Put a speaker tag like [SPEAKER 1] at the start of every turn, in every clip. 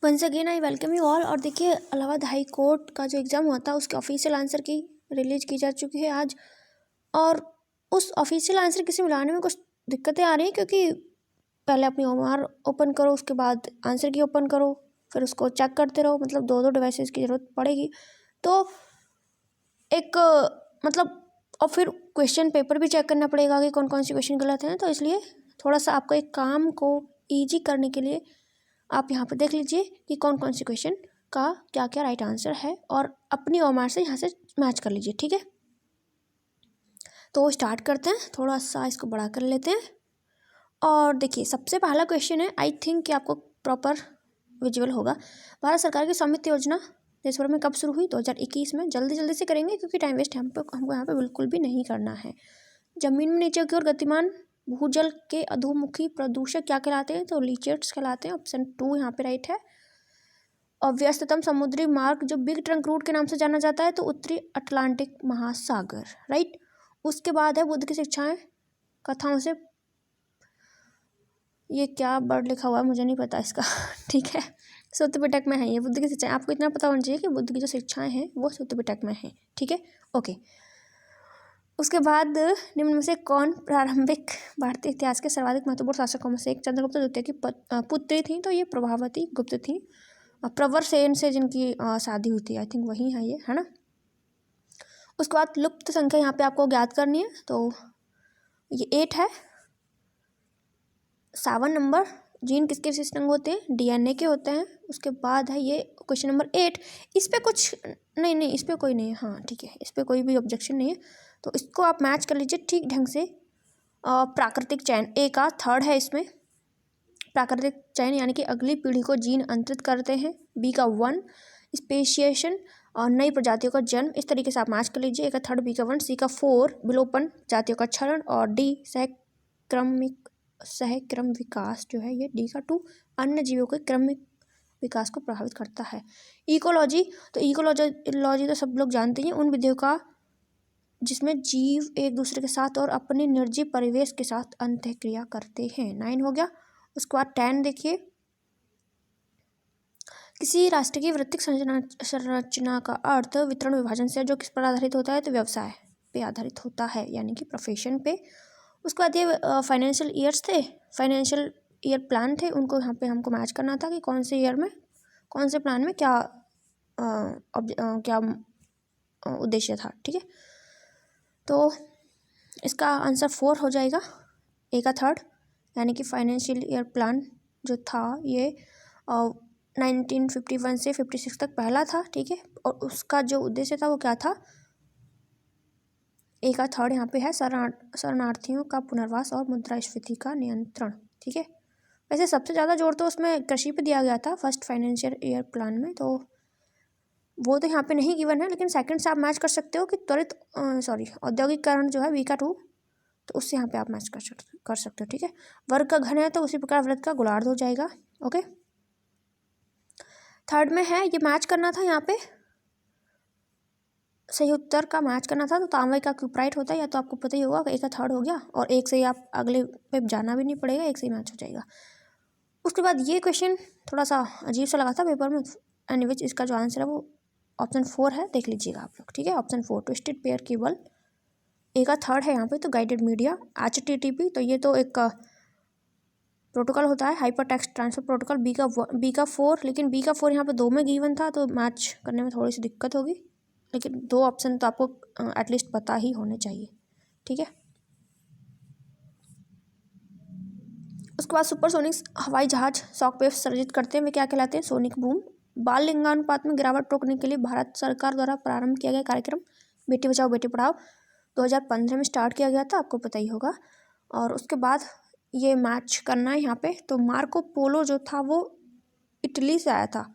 [SPEAKER 1] Once again I welcome you all. और देखिए, Allahabad high court का जो एग्ज़ाम हुआ था उसके ऑफिशियल आंसर की रिलीज की जा चुकी है आज। और उस ऑफिशियल आंसर किसी मिलाने में कुछ दिक्कतें आ रही हैं, क्योंकि पहले अपनी OMR ओपन करो, उसके बाद आंसर की ओपन करो, फिर उसको चेक करते रहो। मतलब दो डिवाइसेस की ज़रूरत पड़ेगी। तो एक मतलब और फिर क्वेश्चन पेपर भी चेक करना पड़ेगा कि कौन कौन से क्वेश्चन गलत हैं। तो इसलिए थोड़ा सा आपको एक काम को ईजी करने के लिए आप यहाँ पर देख लीजिए कि कौन कौन से क्वेश्चन का क्या क्या राइट आंसर है, और अपनी OMR से यहाँ से मैच कर लीजिए। ठीक है, तो स्टार्ट करते हैं। थोड़ा सा इसको बड़ा कर लेते हैं। और देखिए, सबसे पहला क्वेश्चन है, आई थिंक कि आपको प्रॉपर विजुअल होगा। भारत सरकार की स्वामित्व योजना देश भर में कब शुरू हुई? 2021 में। जल्दी जल्दी से करेंगे क्योंकि टाइम वेस्ट हमको यहाँ पे बिल्कुल भी नहीं करना है। जमीन में नीचे की ओर गतिमान भूजल के अधोमुखी प्रदूषक क्या कहलाते हैं? तो लीचेट्स कहलाते हैं। ऑप्शन 2 यहाँ पे राइट है। और व्यस्ततम समुद्री मार्ग जो बिग ट्रंक रूट के नाम से जाना जाता है, तो उत्तरी अटलांटिक महासागर, राइट। उसके बाद है बुद्ध की शिक्षाएं कथाओं से, ये क्या वर्ड लिखा हुआ है मुझे नहीं पता इसका ठीक है, सूत्र पिटक में है ये बुद्ध की शिक्षाएं। आपको इतना पता होना चाहिए कि बुद्ध की जो शिक्षाएं हैं वो सूत्र पिटक में है। ठीक है, ओके। उसके बाद निम्न में से कौन प्रारंभिक भारतीय इतिहास के सर्वाधिक महत्वपूर्ण शासकों में से एक? चंद्रगुप्त द्वितीय की पुत्री थी, तो ये प्रभावती गुप्त थी। प्रवर सेन से जिनकी शादी हुई थी, आई थिंक वही है ये, है ना। उसके बाद लुप्त संख्या यहाँ पे आपको ज्ञात करनी है, तो ये 8 है। 7 नंबर, जीन किसके विशिष्ट अंग होते हैं? DNA के होते हैं। उसके बाद है ये क्वेश्चन नंबर 8। इस पर कुछ नहीं, इस पर कोई नहीं है। हाँ ठीक है, इस पर कोई भी ऑब्जेक्शन नहीं है, तो इसको आप मैच कर लीजिए ठीक ढंग से। प्राकृतिक चयन A का 3rd है इसमें। प्राकृतिक चयन यानी कि अगली पीढ़ी को जीन अंतरित करते हैं। B का 1 स्पेशिएशन और नई प्रजातियों का जन्म। इस तरीके से आप मैच कर लीजिए। A का 3rd, B का 1, C का 4 विलोपन जातियों का क्षरण, और D सहक्रम विकास जो है ये D का 2 अन्य जीवों के क्रमिक विकास को प्रभावित करता है। इकोलॉजी, तो इकोलॉजी तो सब लोग जानते हैं, उन विधियों का जिसमें जीव एक दूसरे के साथ और अपने निर्जीव परिवेश के साथ अंतःक्रिया करते हैं। 9 हो गया। उसके बाद 10 देखिए, किसी राष्ट्र की वित्तीय संरचना का अर्थ वितरण विभाजन से जो किस पर आधारित होता है? तो व्यवसाय पे आधारित होता है, यानी कि प्रोफेशन पे। उसके बाद ये फाइनेंशियल ईयर्स थे, फाइनेंशियल ईयर प्लान थे, उनको यहाँ पे हमको मैच करना था कि कौन से ईयर में कौन से प्लान में क्या क्या उद्देश्य था। ठीक है, तो इसका आंसर 4 हो जाएगा। A का 3rd, यानी कि फाइनेंशियल ईयर प्लान जो था ये 1951 से 56 तक पहला था। ठीक है, और उसका जो उद्देश्य था वो क्या था? A का 3rd यहाँ पे है, शरणार्थियों का पुनर्वास और मुद्रास्फीति का नियंत्रण। ठीक है, वैसे सबसे ज़्यादा जोर तो उसमें कृषि पे दिया गया था फर्स्ट फाइनेंशियल ईयर प्लान में, तो वो तो यहाँ पे नहीं गिवन है, लेकिन सेकंड से आप मैच कर सकते हो कि त्वरित औद्योगिकरण जो है B का 2, तो उससे यहाँ पे आप मैच कर सकते हो। ठीक है, वर्ग का घन है तो उसी प्रकार वृत्त का गोलार्ध हो जाएगा। ओके, 3rd में है, ये मैच करना था, यहाँ पे सही उत्तर का मैच करना था, तो तांबे का क्यूप्राइट होता है, या तो आपको पता ही होगा। A का 3rd हो गया, और एक से ही आप अगले पे जाना भी नहीं पड़ेगा, एक से ही मैच हो जाएगा। उसके बाद ये क्वेश्चन थोड़ा सा अजीब सा लगा था पेपर में, एनीवेज इसका जो आंसर है वो ऑप्शन 4 है, देख लीजिएगा आप लोग। ठीक है, option 4 twisted pair cable. A का 3rd है यहाँ पे, तो गाइडेड मीडिया। HTTP, तो ये तो एक प्रोटोकॉल होता है, hyper text transfer protocol. B का 4, लेकिन B का 4 यहाँ पे 2 में गिवन था, तो मैच करने में थोड़ी सी दिक्कत होगी, लेकिन 2 ऑप्शन तो आपको एटलीस्ट पता ही होने चाहिए। ठीक है, उसके बाद सुपरसोनिक हवाई जहाज शॉक वेव सर्जित करते हैं, वे क्या कहलाते हैं? Sonic boom. बाल लिंगानुपात में गिरावट रोकने के लिए भारत सरकार द्वारा प्रारंभ किया गया कार्यक्रम बेटी बचाओ बेटी पढ़ाओ 2015 में स्टार्ट किया गया था, आपको पता ही होगा। और उसके बाद ये मैच करना है यहाँ पे, तो मार्को पोलो जो था वो इटली से आया था,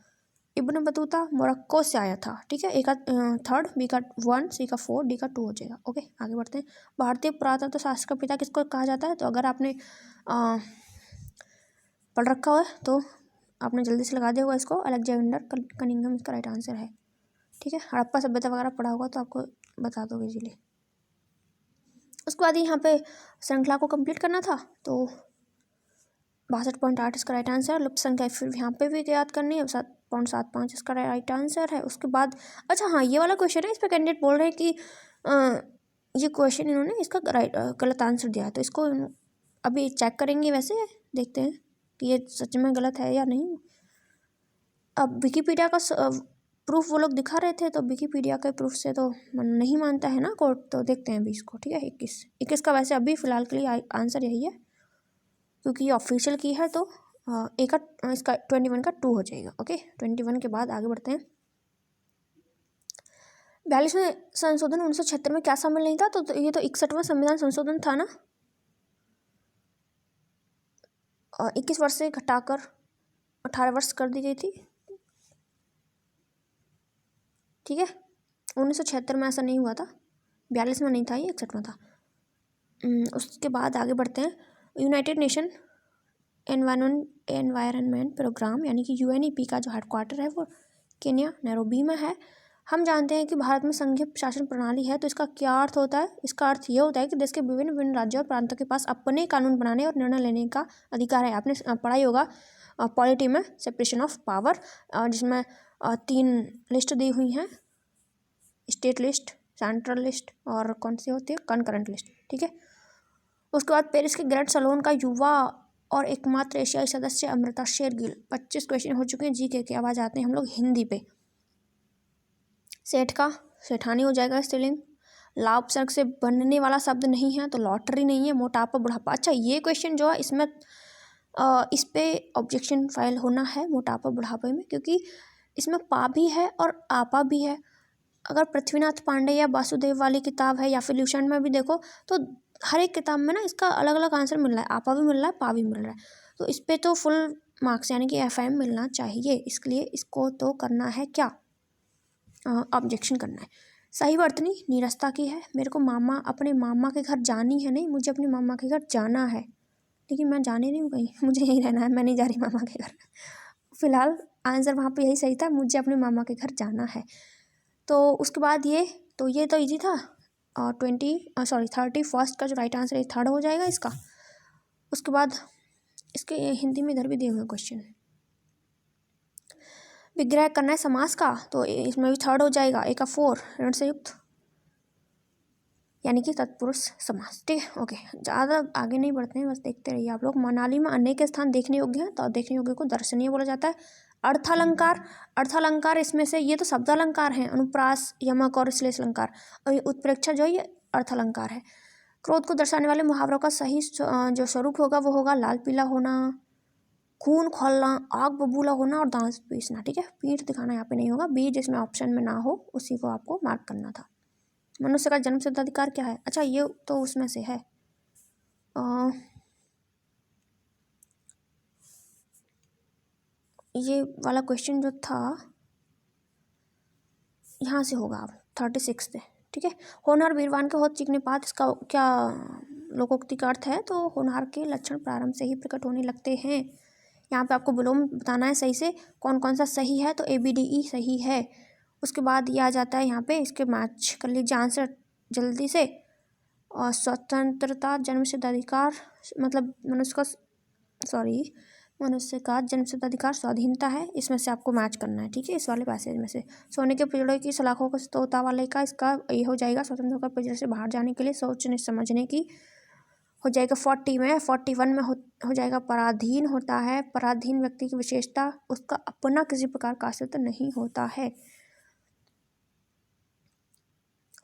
[SPEAKER 1] इब्न बतूता मोरक्को से आया था। ठीक है, A का 3rd, B का 1, C का 4, D का 2 हो जाएगा। ओके, आगे बढ़ते हैं। भारतीय पुरातत्व शास्त्र का पिता किसको कहा जाता है? तो अगर आपने पढ़ रखा हुआ है तो आपने जल्दी से लगा दिया होगा इसको, अलेक्जेंडर कनिंघम इसका राइट आंसर है। ठीक है, हड़प्पा सभ्यता वगैरह पढ़ा होगा तो आपको बता दोगे इजीली। उसके बाद यहाँ पे श्रृंखला को कंप्लीट करना था, तो 62.8 इसका राइट आंसर। लुप्त संख्या फिर यहाँ पे भी याद करनी है, 7.75 इसका राइट आंसर है। उसके बाद अच्छा हाँ, ये वाला क्वेश्चन है, इस पर कैंडिडेट बोल रहे हैं कि ये क्वेश्चन इन्होंने इसका गलत आंसर दिया है, तो इसको अभी चेक करेंगे। वैसे देखते हैं कि ये सच में गलत है या नहीं। अब विकीपीडिया का प्रूफ वो लोग दिखा रहे थे, तो विकीपीडिया के प्रूफ से तो नहीं मानता है ना कोर्ट, तो देखते हैं अभी इसको। ठीक है, 21 का वैसे अभी फ़िलहाल के लिए आंसर यही है, क्योंकि ये ऑफिशियल की है, तो एक का इसका 21 का 2 हो जाएगा। ओके, 21 के बाद आगे बढ़ते हैं। 42वें संशोधन 1976 में क्या शामिल नहीं था? तो ये तो 61वां संविधान संशोधन था ना। 21 वर्ष से घटाकर 18 वर्ष कर दी गई थी। ठीक है, 1976 में ऐसा नहीं हुआ था, 42 में नहीं था, ये 61 में था। उसके बाद आगे बढ़ते हैं। यूनाइटेड नेशन एनवायरनमेंट प्रोग्राम यानी कि UNEP का जो हेडक्वार्टर है वो केन्या नैरोबी में है। हम जानते हैं कि भारत में संघीय शासन प्रणाली है, तो इसका क्या अर्थ होता है? इसका अर्थ ये होता है कि देश के विभिन्न विभिन्न राज्यों और प्रांतों के पास अपने कानून बनाने और निर्णय लेने का अधिकार है। आपने पढ़ा ही होगा पॉलिटी में सेपरेशन ऑफ पावर, जिसमें 3 लिस्ट दी हुई हैं, स्टेट लिस्ट, सेंट्रल लिस्ट और कौन सी होती है, कनकरेंट लिस्ट। ठीक है, उसके बाद पेरिस के ग्रेट सलोन का युवा और एकमात्र एशियाई सदस्य अमृता शेरगिल। 25 क्वेश्चन हो चुके हैं जीके के। आवाज आते हैं हम लोग हिंदी पे। सेठ का सेठानी हो जाएगा स्त्रीलिंग। लाभ उपसर्ग से बनने वाला शब्द नहीं है, तो लॉटरी नहीं है। मोटापा बुढ़ापा, अच्छा ये क्वेश्चन जो है इसमें इस पे ऑब्जेक्शन फाइल होना है मोटापा बुढ़ापे में, क्योंकि इसमें पा भी है और आपा भी है। अगर पृथ्वीनाथ पांडे या वासुदेव वाली किताब है या फिर ल्यूशन में भी देखो, तो हर एक किताब में ना इसका अलग अलग आंसर मिल रहा है, आपा भी मिल रहा है, पा भी मिल रहा है। तो इस पे तो फुल मार्क्स यानी कि FM मिलना चाहिए। इसके लिए इसको तो करना है क्या, ऑब्जेक्शन करना है। सही वर्तनी नीरसता की है। मेरे को अपने मामा के घर जानी है, नहीं मुझे अपने मामा के घर जाना है, लेकिन मैं जाने नहीं हूँ कहीं, मुझे यहीं रहना है, मैं नहीं जा रही मामा के घर। फिलहाल आंसर वहाँ पे यही सही था, मुझे अपने मामा के घर जाना है। तो उसके बाद ये तो ईजी था। 31st का जो राइट आंसर है 3rd हो जाएगा इसका। उसके बाद इसके हिंदी में इधर भी दिए हुए क्वेश्चन। विग्रह करना है समास का, तो इसमें भी 3rd हो जाएगा। एक 4 ऋण से युक्त यानी कि तत्पुरुष समास। ठीक है, ओके, ज़्यादा आगे नहीं बढ़ते हैं, बस देखते रहिए आप लोग। मनाली में अनेक स्थान देखने योग्य हैं, तो देखने योग्य को दर्शनीय बोला जाता है। अर्थालंकार इसमें से ये तो शब्दालंकार हैं, अनुप्रास, यमक और श्लेष अलंकार, और ये उत्प्रेक्षा जो है ये अर्थालंकार है। क्रोध को दर्शाने वाले मुहावरों का सही जो स्वरूप होगा वो होगा लाल पीला होना, खून खोलना, आग बबूला होना और दांत पीसना। ठीक है, पीठ दिखाना यहाँ पे नहीं होगा, बी जिसमें ऑप्शन में ना हो उसी को आपको मार्क करना था। मनुष्य का जन्मसिद्ध अधिकार क्या है? अच्छा ये तो उसमें से है, ये वाला क्वेश्चन जो था यहाँ से होगा अब 36 से। ठीक है, होनहार वीरवान के होत चिकने पात, इसका क्या लोकोक्ति का अर्थ है? तो होनहार के लक्षण प्रारंभ से ही प्रकट होने लगते हैं। यहाँ पे आपको विलोम बताना है सही से, कौन कौन सा सही है, तो ABDE सही है। उसके बाद ये आ जाता है यहाँ पे, इसके मैच कर लीजिए आंसर जल्दी से। और स्वतंत्रता जन्मसिद्ध अधिकार मतलब मनुष्य का जन्मसिद्ध अधिकार स्वाधीनता है, इसमें से आपको मैच करना है। ठीक है, इस वाले पैसेज में से। सोने के पिंजड़े की सलाखों को तोता वाले का, इसका ये हो जाएगा स्वतंत्र होकर पिंजरे से बाहर जाने के लिए सोचने समझने की, हो जाएगा 40 में। 41 में हो जाएगा पराधीन होता है। पराधीन व्यक्ति की विशेषता, उसका अपना किसी प्रकार का अस्तित्व नहीं होता है।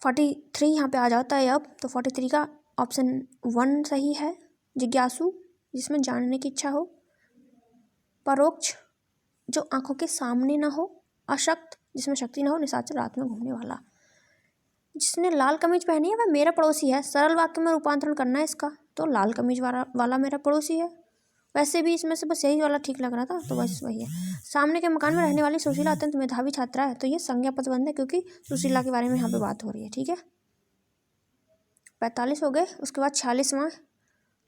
[SPEAKER 1] 43 यहाँ पे आ जाता है अब, तो 43 का ऑप्शन 1 सही है। जिज्ञासु जिसमें जानने की इच्छा हो। परोक्ष जो आंखों के सामने ना हो। अशक्त जिसमें शक्ति ना हो। निशाचर रात में घूमने वाला। जिसने लाल कमीज पहनी है वह मेरा पड़ोसी है। सरल वाक्य में रूपांतरण करना है इसका, तो लाल कमीज वाला मेरा पड़ोसी है। वैसे भी इसमें से बस यही वाला ठीक लग रहा था, तो बस वही है। सामने के मकान में रहने वाली सुशीला अत्यंत मेधावी छात्रा है, तो ये संज्ञा पदबंध है क्योंकि सुशीला के बारे में यहाँ पे बात हो रही है। ठीक है, 45 हो गए। उसके बाद 46वां,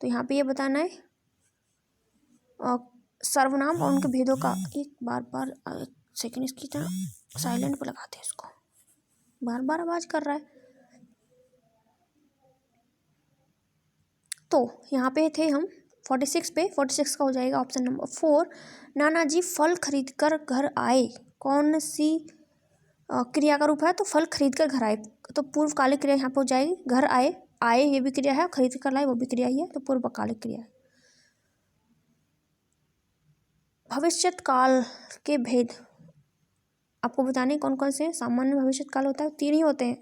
[SPEAKER 1] तो यहाँ पे ये बताना है सर्वनाम और उनके भेदों का। एक बार सेकेंड इसकी तरह साइलेंट पे लगाते हैं इसको, बार बार आवाज कर रहा है। तो यहाँ पे थे हम 46 पे 46 का हो जाएगा ऑप्शन नंबर 4। नाना जी फल खरीद कर घर आए, कौन सी क्रिया का रूप है? तो फल खरीद कर घर आए, तो पूर्वकालिक क्रिया यहाँ पे हो जाएगी। घर आए, आए ये भी क्रिया है, खरीद कर लाए वो भी क्रिया ही है, तो पूर्वकालिक क्रिया है। भविष्यत काल के भेद आपको बताने कौन कौन से हैं? सामान्य भविष्यत काल होता है, 3 ही होते हैं,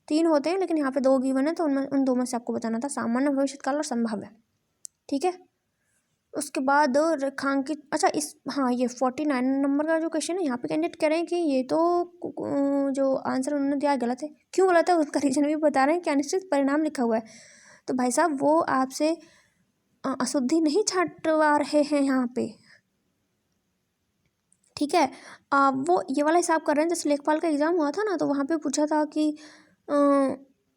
[SPEAKER 1] 3 होते हैं, लेकिन यहाँ पे 2 गिवन है, तो उन 2 में से आपको बताना था, सामान्य भविष्यत काल और संभाव्य। ठीक है, उसके बाद रेखांकित, अच्छा इस हाँ ये 49 नंबर का जो क्वेश्चन है, यहाँ पे कैंडिडेट कह रहे हैं कि ये तो जो आंसर उन्होंने दिया गलत है। क्यों गलत है उसका रीजन भी बता रहे हैं कि अनिश्चित परिणाम लिखा हुआ है। तो भाई साहब वो आपसे अशुद्धि नहीं छांटवा रहे हैं यहाँ पे, ठीक है। वो ये वाला हिसाब कर रहे हैं, जैसे लेखपाल का एग्जाम हुआ था ना, तो वहाँ पे पूछा था कि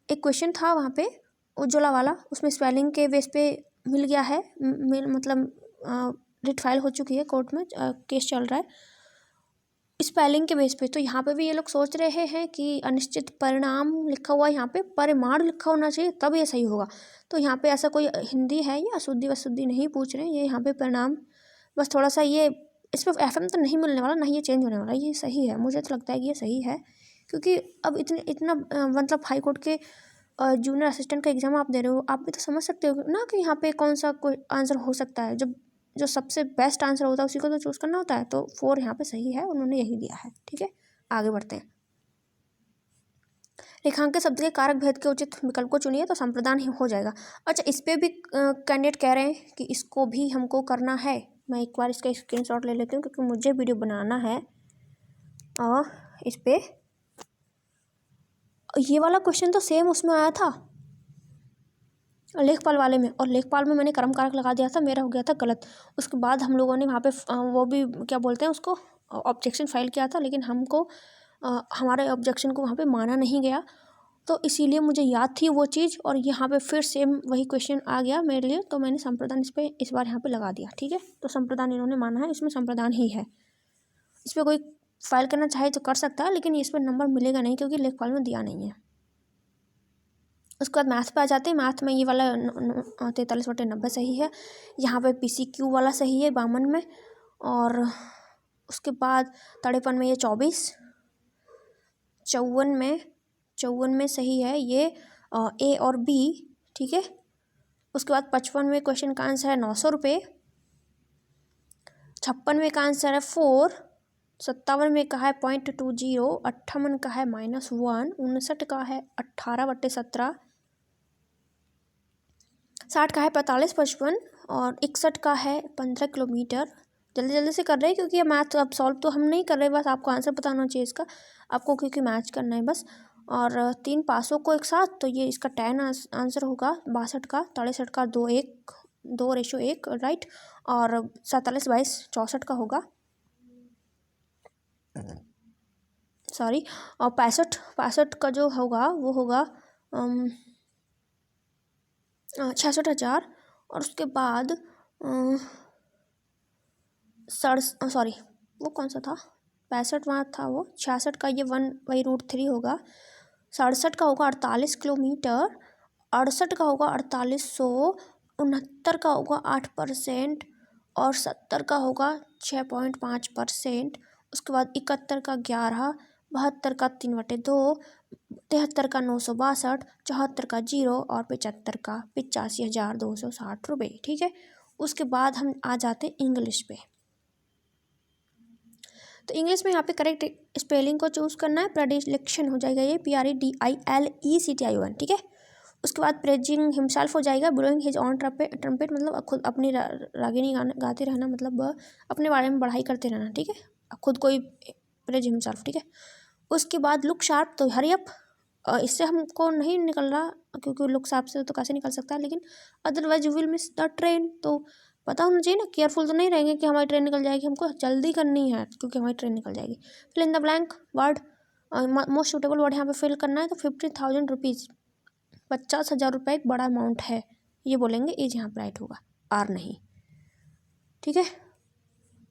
[SPEAKER 1] एक क्वेश्चन था वहाँ पे उज्ज्वला वाला, उसमें स्पेलिंग के बेस पे मिल गया है, मतलब रिट फाइल हो चुकी है कोर्ट में, केस चल रहा है स्पेलिंग के बेस पे। तो यहाँ पे भी ये लोग सोच रहे हैं कि अनिश्चित परिणाम लिखा हुआ है, यहाँ पे परिमाण लिखा होना चाहिए तब ये सही होगा। तो यहाँ पे ऐसा कोई हिंदी है या अशुद्धि वशुद्धि नहीं पूछ रहे हैं, ये यहाँ पे परिणाम बस थोड़ा सा ये इस पर FM तो नहीं मिलने वाला, ना ये चेंज होने वाला, ये सही है, मुझे तो लगता है कि ये सही है। क्योंकि अब इतना मतलब हाई कोर्ट के जूनियर असिस्टेंट का एग्जाम आप दे रहे हो, आप भी तो समझ सकते हो ना कि यहाँ पे कौन सा कोई आंसर हो सकता है। जब जो सबसे बेस्ट आंसर होता है उसी को तो चूज़ करना होता है। तो 4 यहाँ पे सही है, उन्होंने यही दिया है। ठीक है, आगे बढ़ते हैं। रेखांकित शब्द के कारक भेद के उचित विकल्प को चुनिए, तो संप्रदान ही हो जाएगा। अच्छा इस पर भी कैंडिडेट कह रहे हैं कि इसको भी हमको करना है। मैं एक बार इसका स्क्रीनशॉट ले लेती हूँ क्योंकि मुझे वीडियो बनाना है। और इस पे ये वाला क्वेश्चन तो सेम उसमें आया था लेखपाल वाले में, और लेखपाल में मैंने कर्म कारक लगा दिया था, मेरा हो गया था गलत। उसके बाद हम लोगों ने वहाँ पे वो भी क्या बोलते हैं उसको, ऑब्जेक्शन फाइल किया था, लेकिन हमको हमारे ऑब्जेक्शन को वहाँ पे माना नहीं गया, तो इसीलिए मुझे याद थी वो चीज़, और यहाँ पे फिर सेम वही क्वेश्चन आ गया मेरे लिए, तो मैंने संप्रदान इस बार यहाँ पे लगा दिया। ठीक है, तो संप्रदान इन्होंने माना है, इसमें संप्रदान ही है। इस पर कोई फाइल करना चाहे तो कर सकता है, लेकिन इस पर नंबर मिलेगा नहीं क्योंकि लेखपाल में दिया नहीं है। उसके बाद मैथ पे आ जाते हैं। मैथ में ये वाला 43/90 सही है। यहाँ पे PCQ वाला सही है 52 में, और उसके बाद तड़ेपन में ये 24, 54 में सही है ये A और B। ठीक है, उसके बाद 55 में क्वेश्चन का आंसर है 900 रुपये, 56 में का आंसर है 4, 57 में का है 0.20, 58 का है -1, 59 का है 18/17, 60 का है 45/55, और 61 का है 15 किलोमीटर। जल्दी जल्दी से कर रहे हैं क्योंकि ये मैथ अब सॉल्व तो हम नहीं कर रहे, बस आपको आंसर पता होना चाहिए इसका, आपको क्योंकि मैच करना है बस। और 3 पासों को एक साथ, तो ये इसका 10 आंसर होगा 62 का, 63 का 2:1 राइट, और 47, 22, 64 का होगा, सॉरी, और 65 का जो होगा वो होगा 66,000, और उसके बाद सॉरी वो कौन सा था, 65 वहाँ था, वो 66 का ये 1 वही √3 होगा, 67 का होगा 48 किलोमीटर, 68 का होगा 4800, 69 का होगा 8%, और 70 का होगा 6.5%। उसके बाद 71 का 11, 72 का 3/2, 73 का 962, 74 का 0, और 75 का 85,260 रुपये। ठीक है, उसके बाद हम आ जाते हैं इंग्लिश पे। तो इंग्लिश में यहाँ पे करेक्ट स्पेलिंग को चूज़ करना है, प्रेडिलेक्शन हो जाएगा ये PREDILECTION। ठीक है, उसके बाद प्रेजिंग हिमसेल्फ हो जाएगा, ब्लोइंग हिज ऑन ट्रम्पेट, मतलब खुद अपनी रागिनी गाते रहना, मतलब अपने बारे में बढ़ाई करते रहना। ठीक है, खुद कोई प्रेज हिमसेल्फ। ठीक है, उसके बाद लुक शार्प, तो हरी अप, इससे हमको नहीं निकल रहा क्योंकि लुक शार्प से तो कैसे निकल सकता है, लेकिन otherwise you will miss the train, तो पता होना चाहिए ना, केयरफुल तो नहीं रहेंगे कि हमारी ट्रेन निकल जाएगी, हमको जल्दी करनी है क्योंकि हमारी ट्रेन निकल जाएगी। Fill in the blank word, most suitable word यहाँ पे फिल करना है, तो 50,000 रुपीज़, 50,000 रुपये एक बड़ा अमाउंट है, ये बोलेंगे, एज यहाँ पर राइट होगा, आर नहीं। ठीक है,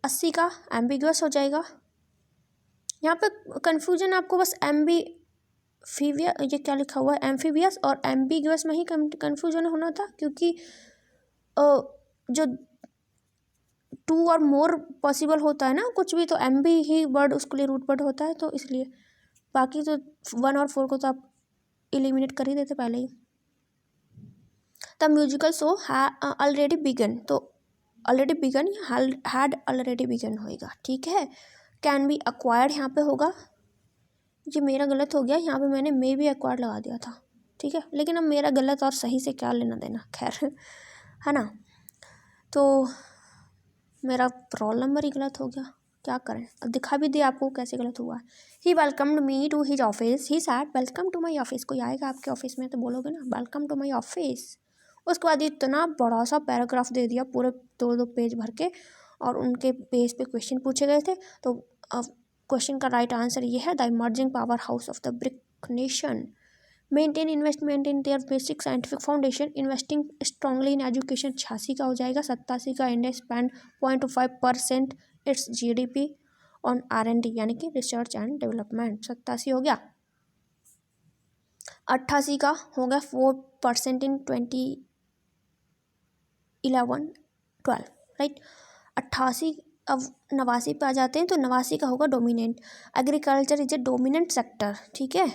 [SPEAKER 1] 80 का एम्बिगुअस हो जाएगा। यहाँ पे कन्फ्यूजन आपको बस ये क्या लिखा हुआ है, एम्फीबियस और एम्बिगुअस में ही कन्फ्यूजन होना था, क्योंकि जो 2 और मोर पॉसिबल होता है ना कुछ भी, तो एम भी ही वर्ड उसके लिए रूट वर्ड होता है, तो इसलिए बाकी तो 1 और 4 को तो आप एलिमिनेट कर ही देते पहले ही। The musical show already begun, तो already begun had already begun होएगा, ठीक है। कैन बी अक्वायर्ड यहाँ पे होगा, ये मेरा गलत हो गया, यहाँ पे मैंने मे बी अक्वायर्ड लगा दिया था, ठीक है। लेकिन अब मेरा गलत और सही से क्या लेना देना, खैर है ना। तो मेरा रोल नंबर ही गलत हो गया, क्या करें, अब दिखा भी दिया आपको कैसे गलत हुआ। He welcomed me to his office, he said welcome to my office. कोई आएगा आपके ऑफिस में तो बोलोगे ना वेलकम टू माई ऑफिस। उसके बाद इतना बड़ा सा पैराग्राफ दे दिया, पूरे 2 पेज भर के, और उनके बेस पे क्वेश्चन पूछे गए थे। तो क्वेश्चन का राइट आंसर ये है, the emerging power house of the brick nation maintain investment in their basic scientific foundation, investing strongly in education 86 का हो जाएगा। 87 का India spend 0.5% it's GDP on R&D यानी कि रिसर्च एंड डेवलपमेंट, 87 हो गया। 88 का होगा 4% इन 2011-12, राइट। 88, अब 89 पे आ जाते हैं, तो 89 का होगा dominant, agriculture is a dominant sector, ठीक है।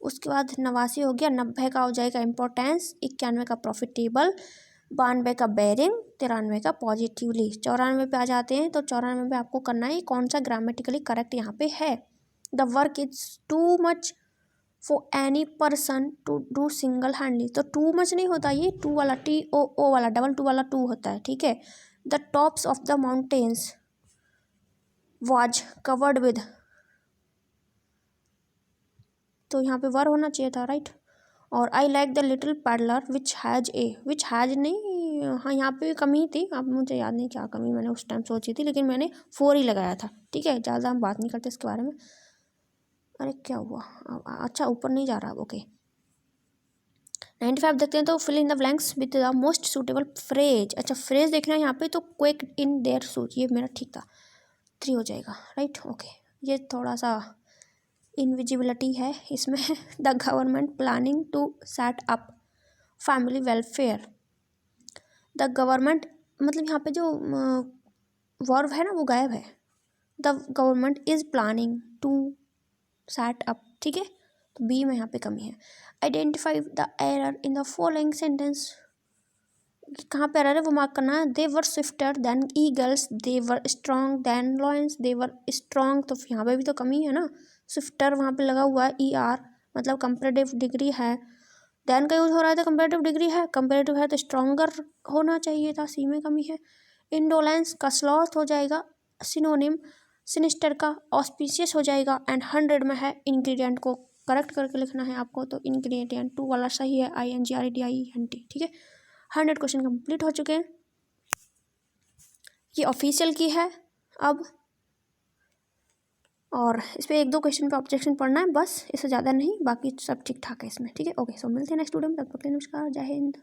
[SPEAKER 1] उसके बाद 89 हो गया। 90 का हो जाएगा इम्पोर्टेंस, 91 का प्रॉफिटेबल, 92 का बेरिंग, 93 का पॉजिटिवली। 94 पे आ जाते हैं, तो 94 पे आपको करना है कौन सा ग्रामेटिकली करेक्ट यहाँ पे है। The work is too much for any person to do single handedly, तो टू मच नहीं होता, ये 2 वाला TOO वाला डबल 2 वाला 2 होता है, ठीक है। The tops of the mountains was covered with, तो यहाँ पे वर होना चाहिए था, राइट। और I like the little peddler which has नहीं, हाँ यहाँ पे भी कमी थी, अब मुझे याद नहीं क्या कमी मैंने उस टाइम सोची थी, लेकिन मैंने 4 ही लगाया था, ठीक है। ज़्यादा हम बात नहीं करते इसके बारे में। अरे क्या हुआ, अच्छा ऊपर नहीं जा रहा, ओके। 95 देखते हैं, तो fill in the blanks with the most suitable phrase. अच्छा फ्रेज देखना है यहाँ पे, तो क्विक इन देयर शूज, ये मेरा ठीक था, 3 हो जाएगा, राइट, ओके। ये थोड़ा सा इनविजिबिलिटी है इसमें। The government planning to set up family welfare, the government मतलब यहाँ पे जो वर्ब है ना वो गायब है। The government is planning to set up, ठीक है, तो बी में यहाँ पे कमी है। Identify the error in the following sentence, कहाँ पे एरर है वो मार्क करना है। They were swifter than eagles, they were strong than lions, they were strong, तो यहाँ पे भी तो कमी है ना, स्विफ्टर वहाँ पे लगा हुआ है ER, मतलब कंपेरेटिव डिग्री है, देन का यूज हो रहा है तो कंपेरेटिव डिग्री है, कंपेरेटिव है तो स्ट्रॉन्गर होना चाहिए था, सी में कमी है। इंडोलेंस का स्लॉथ हो जाएगा सिनोनिम, सिनिस्टर का ऑस्पिशियस हो जाएगा, एंड 100 में है इंग्रेडिएंट को करेक्ट करके लिखना है आपको, तो इंग्रेडिएंट 2 वाला सही है, INGREDIENT, ठीक है। 100 क्वेश्चन कंप्लीट हो चुके हैं, ये ऑफिशियल की है अब, और इस पर 1-2 क्वेश्चन पे ऑब्जेक्शन पढ़ना है बस, इससे ज़्यादा नहीं, बाकी सब ठीक ठाक है इसमें, ठीक है। ओके, सो मिलते हैं नेक्स्ट वीडियो में, तब तक के लिए नमस्कार, जय हिंद।